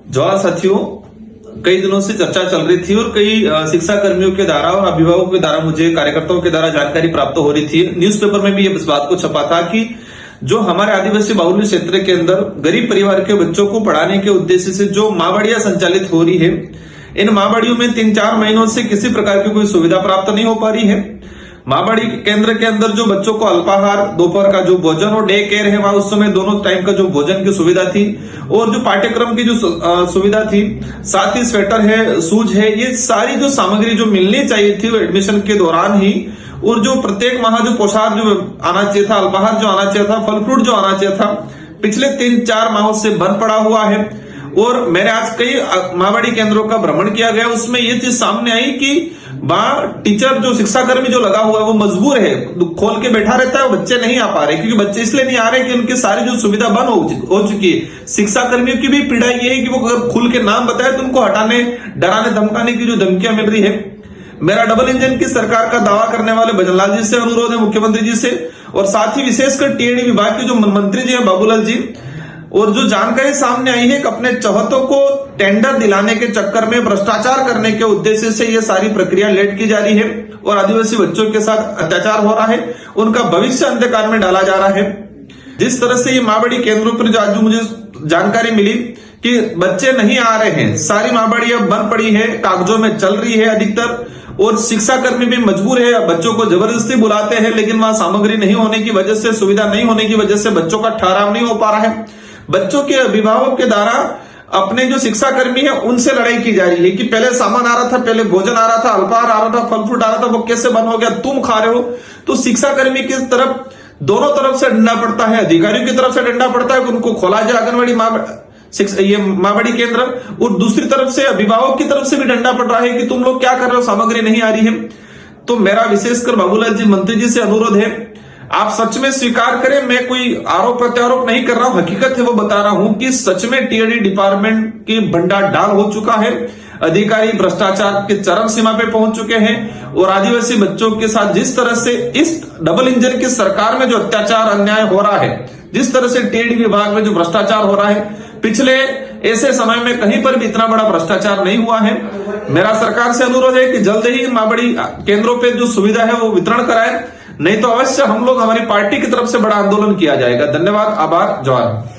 जवाहर साथियों, कई दिनों से चर्चा चल रही थी और कई शिक्षा कर्मियों के द्वारा और अभिभावकों के द्वारा, मुझे कार्यकर्ताओं के द्वारा जानकारी प्राप्त हो रही थी। न्यूज़पेपर में भी इस बात को छपा था कि जो हमारे आदिवासी बाहुल्य क्षेत्र के अंदर गरीब परिवार के बच्चों को पढ़ाने के उद्देश्य से जो माँबाड़ियां संचालित हो रही है, इन माँबाड़ियों में 3-4 महीनों से किसी प्रकार की कोई सुविधा प्राप्त नहीं हो पा रही है। माँबाड़ी केंद्र के अंदर जो बच्चों को अल्पाहार, दोपहर का जो भोजन और डे केयर है, वहां उस समय दोनों टाइम का जो भोजन की सुविधा थी और जो पाठ्यक्रम की जो सुविधा थी, साथ ही स्वेटर है, शूज है, ये सारी जो सामग्री जो मिलनी चाहिए थी एडमिशन के दौरान ही, और जो प्रत्येक माह जो पोशाक जो आना चाहिए था, अल्पाहार जो आना चाहिए था, फल फ्रूट जो आना चाहिए था, पिछले 3-4 माहों से बंद पड़ा हुआ है। और मैंने आज कई माँबाड़ी केंद्रों का भ्रमण किया गया, उसमें ये चीज सामने आई कि टीचर जो शिक्षा कर्मी जो लगा हुआ है वो मजबूर है, खोल के बैठा रहता है, वो बच्चे नहीं आ पा रहे, क्योंकि बच्चे इसलिए नहीं आ रहे कि उनकी सारी जो सुविधा बंद हो चुकी है। शिक्षा कर्मियों की भी पीड़ा ये है कि वो अगर खुल के नाम बताए तो उनको हटाने, डराने, धमकाने की जो धमकियां मिल रही है। मेरा डबल इंजन की सरकार का दावा करने वाले भजनलाल जी से अनुरोध है, मुख्यमंत्री जी से, और साथ ही विशेषकर टीएडी विभाग के जो मंत्री जी है बाबूलाल जी, और जो जानकारी सामने आई है कि अपने चौहतों को टेंडर दिलाने के चक्कर में भ्रष्टाचार करने के उद्देश्य से ये सारी प्रक्रिया लेट की जा रही है और आदिवासी बच्चों के साथ अत्याचार हो रहा है, उनका भविष्य अंधकार में डाला जा रहा है। जिस तरह से ये माँबाड़ी केंद्रों पर जो आज मुझे जानकारी मिली कि बच्चे नहीं आ रहे हैं, सारी माँबाड़ियां बंद पड़ी है, कागजों में चल रही है अधिकतर, और शिक्षा कर्मी भी मजबूर है, बच्चों को जबरदस्ती बुलाते हैं, लेकिन वहां सामग्री नहीं होने की वजह से, सुविधा नहीं होने की वजह से बच्चों का ठहराव नहीं हो पा रहा है। बच्चों के अभिभावक के द्वारा अपने जो शिक्षा कर्मी है उनसे लड़ाई की जा रही है कि पहले सामान आ रहा था, पहले भोजन आ रहा था, अल्पाहार आ रहा था, फल फ्रूट आ रहा था, वो कैसे बंद हो गया, तुम खा रहे हो। तो शिक्षा कर्मी की तरफ दोनों तरफ से डंडा पड़ता है, अधिकारियों की तरफ से डंडा पड़ता है कि उनको खोला जाए आंगनबाड़ी ये माँबाड़ी केंद्र, और दूसरी तरफ से अभिभावक की तरफ से भी डंडा पड़ रहा है कि तुम लोग क्या कर रहे हो, सामग्री नहीं आ रही है। तो मेरा विशेषकर बाबूलाल जी मंत्री जी से अनुरोध है, आप सच में स्वीकार करें, मैं कोई आरोप प्रत्यारोप नहीं कर रहा हूं, हकीकत है वो बता रहा हूं कि सच में टीएडी डिपार्टमेंट की भंडार डाल हो चुका है, अधिकारी भ्रष्टाचार के चरम सीमा पे पहुंच चुके हैं, और आदिवासी बच्चों के साथ जिस तरह से इस डबल इंजन की सरकार में जो अत्याचार अन्याय हो रहा है, जिस तरह से टीएडी विभाग में जो भ्रष्टाचार हो रहा है, पिछले ऐसे समय में कहीं पर भी इतना बड़ा भ्रष्टाचार नहीं हुआ है। मेरा सरकार से अनुरोध है कि जल्द ही माँबाड़ी केंद्रों पे जो सुविधा है वो वितरण कराए, नहीं तो अवश्य हम लोग, हमारी पार्टी की तरफ से बड़ा आंदोलन किया जाएगा। धन्यवाद, आभार, जवाहर।